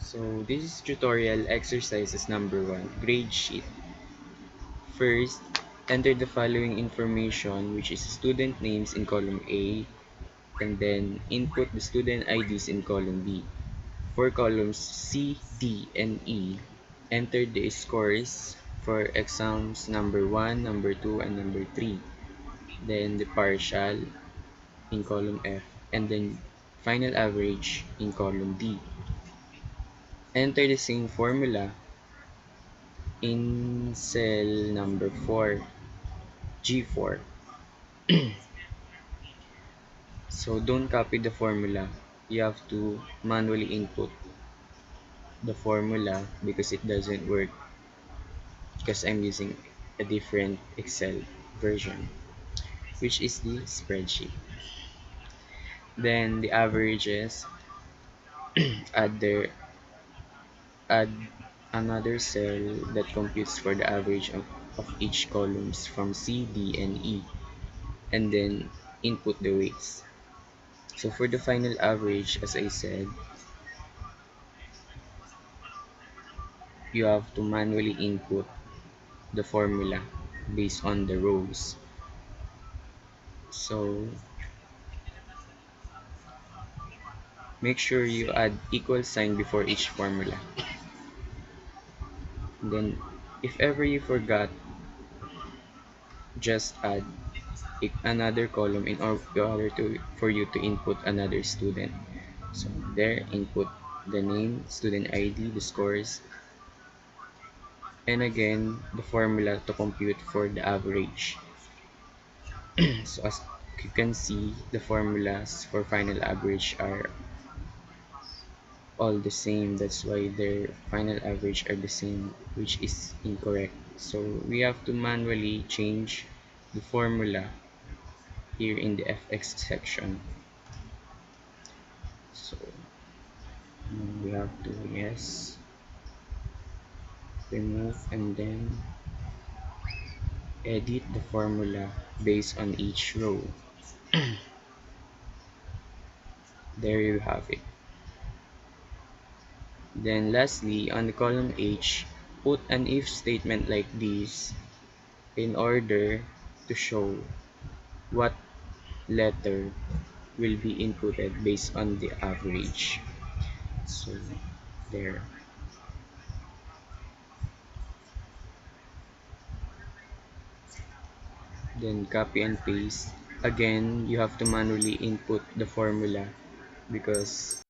So this is tutorial exercises number 1, grade sheet. First, enter the following information, which is student names in column A, and then input the student IDs in column B. For columns C, D, and E, enter the scores for exams number 1, number 2, and number 3. Then the partial in column F, and then final average in column D. Enter the same formula in cell number 4, G4. So don't copy the formula. You have to manually input the formula because it doesn't work because I'm using a different Excel version, which is the spreadsheet. Then the averages, add the add another cell that computes for the average of each columns from C, D, and E, and then input the weights. So for the final average, as I said, you have to manually input the formula based on the rows. So make sure you add equal sign before each formula. Then if ever you forgot, just add another column in order to for you to input another student. So there, input the name, student ID, the scores, and again the formula to compute for the average. So as you can see, the formulas for final average are all the same. That's why their final average are the same, which is incorrect. So we have to manually change the formula here in the fx section. So we have to remove and then edit the formula based on each row. There you have it. Then lastly, on the column H, put an if statement like this in order to show what letter will be inputted based on the average. So there. Then copy and paste. Again, you have to manually input the formula because